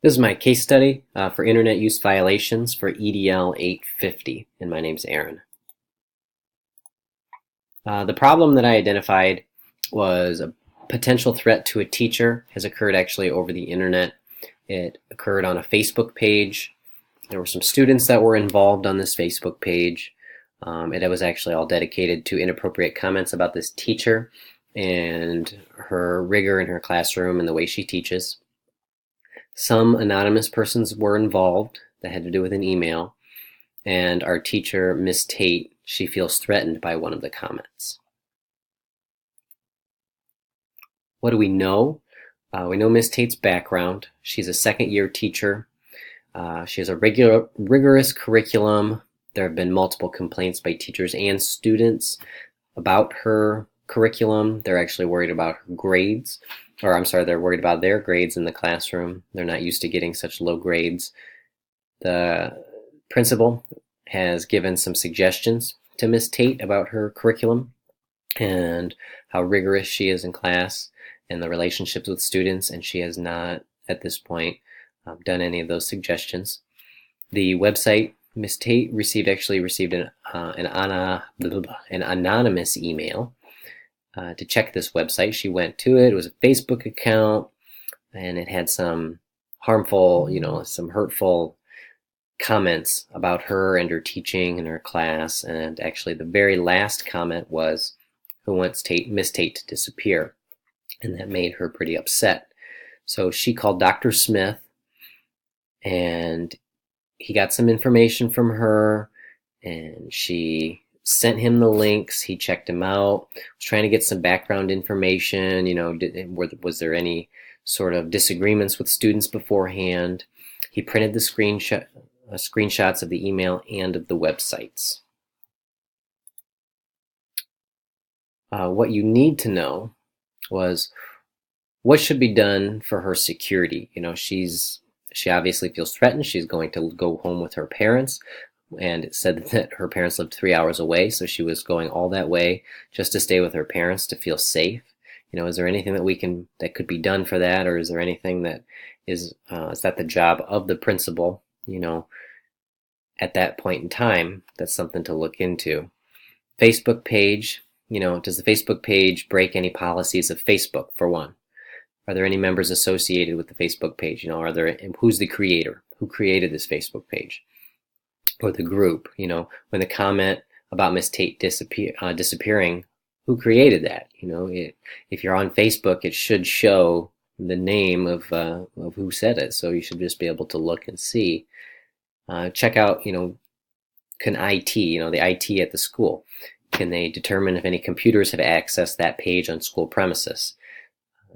This is my case study for internet use violations for EDL 850, and my name's Aaron. The problem that I identified was a potential threat to a teacher has occurred actually over the internet. It occurred on a Facebook page. There were some students that were involved on this Facebook page. It was actually all dedicated to inappropriate comments about this teacher and her rigor in her classroom and the way she teaches. Some anonymous persons were involved that had to do with an email, and our teacher, Miss Tate, she feels threatened by one of the comments. What do we know? We know Miss Tate's background. She's a second-year teacher. She has a rigorous curriculum. There have been multiple complaints by teachers and students about her curriculum. They're actually worried about her grades. Or I'm sorry, they're worried about their grades in the classroom. They're not used to getting such low grades. The principal has given some suggestions to Miss Tate about her curriculum and how rigorous she is in class and the relationships with students, and she has not, at this point, done any of those suggestions. The website, Miss Tate actually received an anonymous email to check this website. She went to it. It was a Facebook account, and it had some harmful, some hurtful comments about her and her teaching and her class. And actually, the very last comment was, "Who wants Miss Tate to disappear?" And that made her pretty upset. So she called Dr. Smith, and he got some information from her, and she sent him the links. He checked them out, was trying to get some background information. Was there any sort of disagreements with students beforehand? He printed the screenshots of the email and of the websites. What you need to know was what should be done for her security. She obviously feels threatened. She's going to go home with her parents, and it said that her parents lived 3 hours away, so she was going all that way just to stay with her parents to feel safe. Is there anything that could be done for that, or is there anything that is that the job of the principal? At that point in time, that's something to look into. Facebook page. Does the Facebook page break any policies of Facebook, for one? Are there any members associated with the Facebook page? Who's the creator? Who created this Facebook page? Or the group? When the comment about Miss Tate disappearing, who created that? If you're on Facebook, it should show the name of who said it. So you should just be able to look and see. Check out, can IT, the IT at the school, can they determine if any computers have accessed that page on school premises?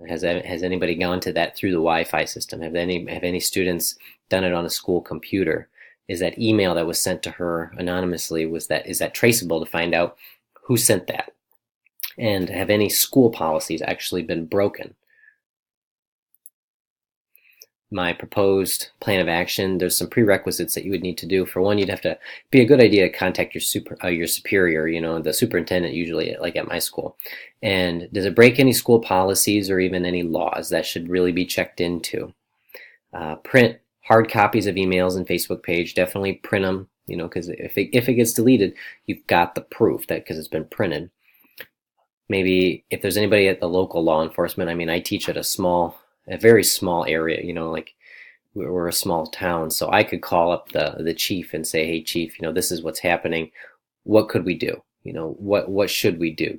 Has anybody gone to that through the Wi-Fi system? Have any students done it on a school computer? Is that email that was sent to her anonymously, is that traceable to find out who sent that? And have any school policies actually been broken? My proposed plan of action, there's some prerequisites that you would need to do. For one, you'd have to be a good idea to contact your superior, the superintendent usually, like at my school. And does it break any school policies or even any laws? That should really be checked into. Print hard copies of emails and Facebook page. Definitely print them, because if it gets deleted, you've got the proof that because it's been printed. Maybe if there's anybody at the local law enforcement, I teach at a very small area, like we're a small town, so I could call up the chief and say, "Hey chief, this is what's happening. What could we do? What should we do?"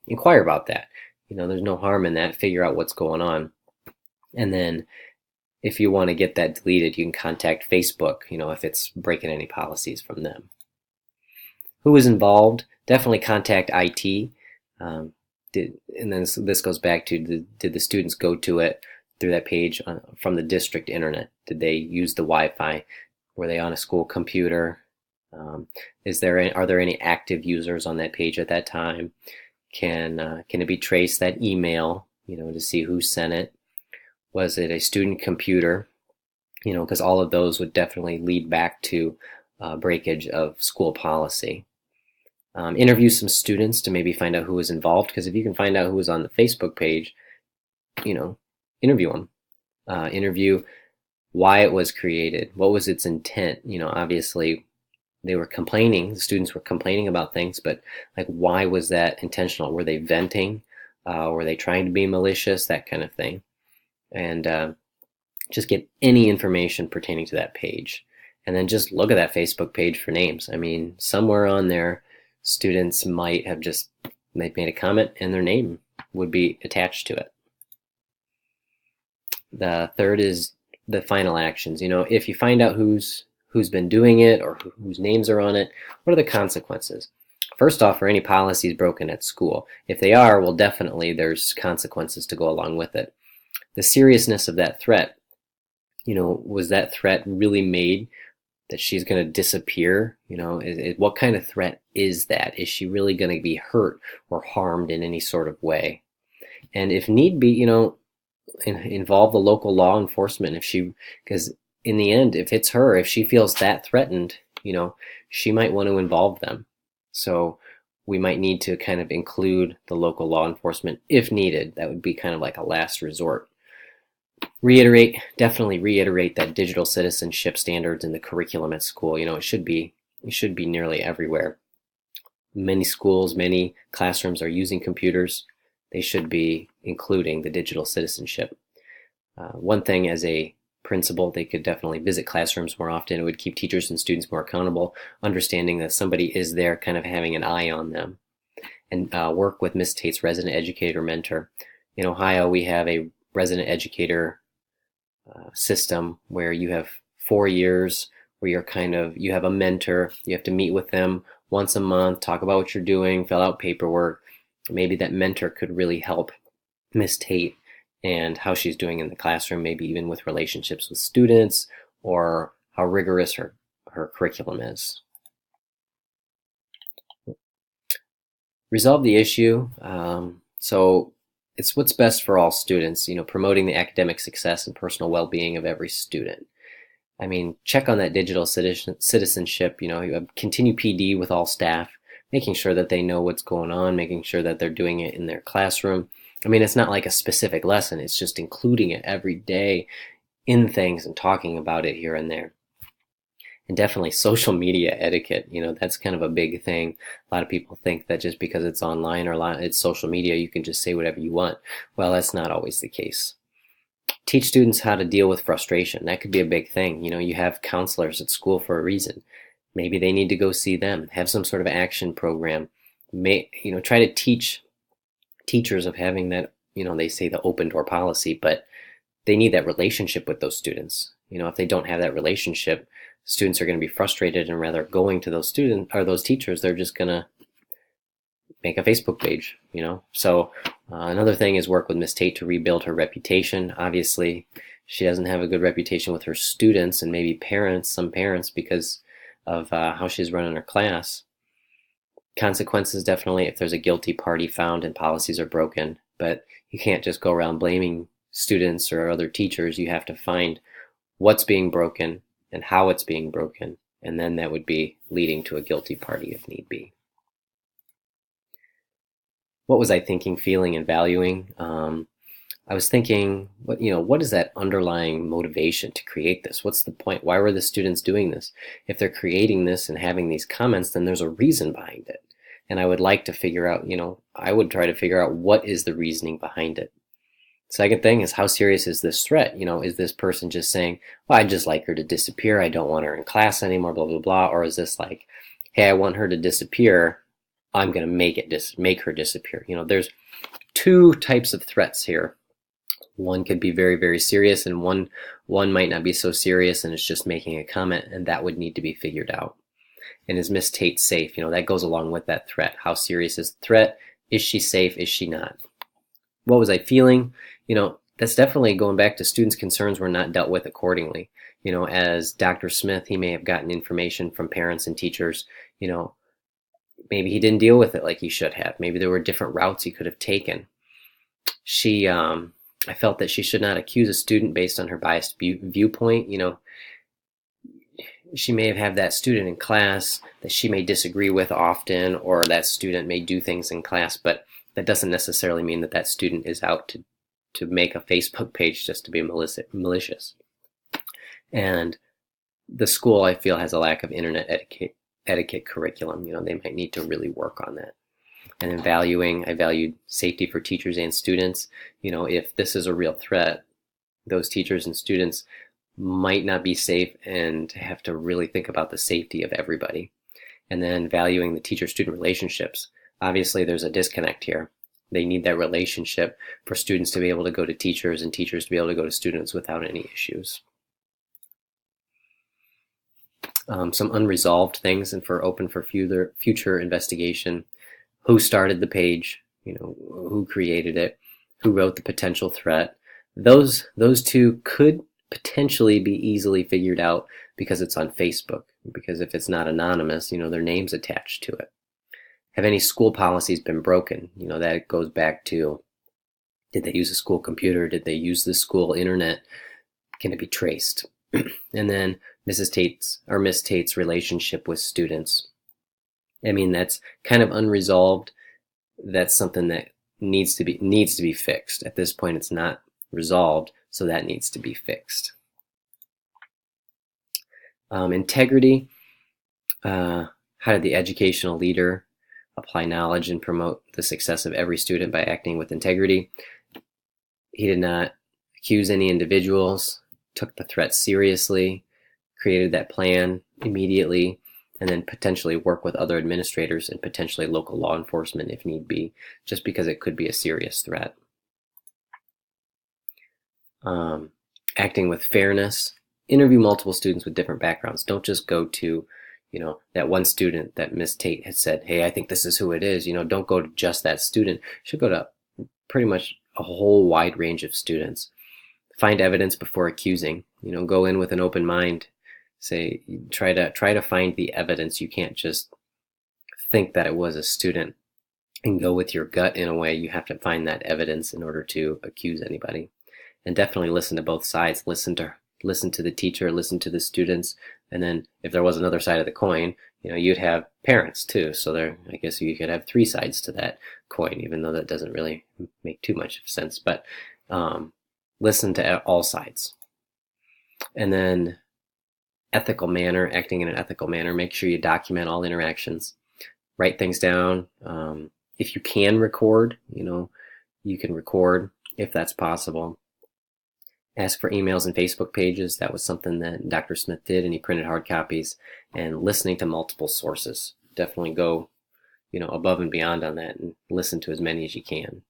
Inquire about that. There's no harm in that. Figure out what's going on. And then if you want to get that deleted, you can contact Facebook, if it's breaking any policies from them. Who is involved? Definitely contact IT. And then this goes back to, did the students go to it through that page from the district internet? Did they use the Wi-Fi? Were they on a school computer? Are there any active users on that page at that time? Can it be traced, that email, to see who sent it? Was it a student computer? Because all of those would definitely lead back to breakage of school policy. Interview some students to maybe find out who was involved, because if you can find out who was on the Facebook page, interview them. Interview why it was created, what was its intent. Obviously they were complaining, the students were complaining about things, but like, why was that intentional? Were they venting? Were they trying to be malicious? That kind of thing. And just get any information pertaining to that page. And then just look at that Facebook page for names. I mean, somewhere on there, students might have just made a comment and their name would be attached to it. The third is the final actions. If you find out who's been doing it or whose names are on it, what are the consequences? First off, are any policies broken at school? If they are, well, definitely there's consequences to go along with it. The seriousness of that threat, was that threat really made that she's going to disappear? What kind of threat is that? Is she really going to be hurt or harmed in any sort of way? And if need be, involve the local law enforcement because in the end, if it's her, if she feels that threatened, she might want to involve them. So we might need to kind of include the local law enforcement if needed. That would be kind of like a last resort. Definitely reiterate that digital citizenship standards in the curriculum at school. It should be nearly everywhere. Many schools, many classrooms are using computers. They should be including the digital citizenship. One thing, as a principal, they could definitely visit classrooms more often. It would keep teachers and students more accountable, understanding that somebody is there, kind of having an eye on them. And work with Miss Tate's resident educator mentor. In Ohio, we have a resident educator system where you have 4 years where you have a mentor. You have to meet with them once a month, talk about what you're doing, fill out paperwork. Maybe that mentor could really help Miss Tate and how she's doing in the classroom, maybe even with relationships with students or how rigorous her curriculum is. Resolve the issue. So it's what's best for all students, promoting the academic success and personal well-being of every student. I mean, check on that digital citizenship, continue PD with all staff, making sure that they know what's going on, making sure that they're doing it in their classroom. I mean, it's not like a specific lesson, it's just including it every day in things and talking about it here and there. And definitely social media etiquette, that's kind of a big thing. A lot of people think that just because it's online or it's social media, you can just say whatever you want. Well, that's not always the case. Teach students how to deal with frustration. That could be a big thing. You have counselors at school for a reason. Maybe they need to go see them. Have some sort of action program. Try to teach teachers of having that, they say the open door policy, but they need that relationship with those students. If they don't have that relationship, students are going to be frustrated, and rather going to those students or those teachers, they're just going to make a Facebook page, So another thing is work with Miss Tate to rebuild her reputation. Obviously, she doesn't have a good reputation with her students and maybe some parents, because of how she's running her class. Consequences, definitely, if there's a guilty party found and policies are broken, but you can't just go around blaming students or other teachers. You have to find what's being broken and how it's being broken, and then that would be leading to a guilty party if need be. What was I thinking, feeling, and valuing? I was thinking, what is that underlying motivation to create this? What's the point? Why were the students doing this? If they're creating this and having these comments, then there's a reason behind it. And I would like to figure out, I would try to figure out what is the reasoning behind it. Second thing is, how serious is this threat? Is this person just saying, well, I'd just like her to disappear, I don't want her in class anymore, blah, blah, blah. Or is this like, hey, I want her to disappear, I'm going to make her disappear. There's two types of threats here. One could be very, very serious, and one might not be so serious and it's just making a comment, and that would need to be figured out. And is Miss Tate safe? That goes along with that threat. How serious is the threat? Is she safe? Is she not? What was I feeling? That's definitely going back to students' concerns were not dealt with accordingly. As Dr. Smith, he may have gotten information from parents and teachers, maybe he didn't deal with it like he should have. Maybe there were different routes he could have taken. I felt that she should not accuse a student based on her biased viewpoint. She may have had that student in class that she may disagree with often, or that student may do things in class, but that doesn't necessarily mean that that student is out to make a Facebook page just to be malicious. And the school, I feel, has a lack of internet etiquette curriculum. They might need to really work on that. And then I valued safety for teachers and students. If this is a real threat, those teachers and students might not be safe and have to really think about the safety of everybody. And then valuing the teacher-student relationships. Obviously, there's a disconnect here. They need that relationship for students to be able to go to teachers and teachers to be able to go to students without any issues. Some unresolved things and open for future investigation. Who started the page? Who created it? Who wrote the potential threat? Those two could potentially be easily figured out because it's on Facebook. Because if it's not anonymous, their name's attached to it. Have any school policies been broken? That goes back to, did they use a school computer? Did they use the school internet? Can it be traced? And then Miss Tate's relationship with students. That's kind of unresolved. That's something that needs to be fixed. At this point, it's not resolved, so that needs to be fixed. Integrity. How did the educational leader apply knowledge and promote the success of every student by acting with integrity? He did not accuse any individuals, took the threat seriously, created that plan immediately, and then potentially work with other administrators and potentially local law enforcement if need be, just because it could be a serious threat. Acting with fairness. Interview multiple students with different backgrounds. Don't just go to, that one student that Miss Tate had said, hey, I think this is who it is. Don't go to just that student. You should go to pretty much a whole wide range of students. Find evidence before accusing. Go in with an open mind. Say, try to find the evidence. You can't just think that it was a student and go with your gut in a way. You have to find that evidence in order to accuse anybody. And definitely listen to both sides. Listen to the teacher, listen to the students, and then if there was another side of the coin, you'd have parents too. So I guess you could have three sides to that coin, even though that doesn't really make too much sense. But listen to all sides. And then ethical manner, acting in an ethical manner. Make sure you document all interactions. Write things down. If you can record, you can record if that's possible. Ask for emails and Facebook pages. That was something that Dr. Smith did, and he printed hard copies. And listening to multiple sources. Definitely go, above and beyond on that and listen to as many as you can.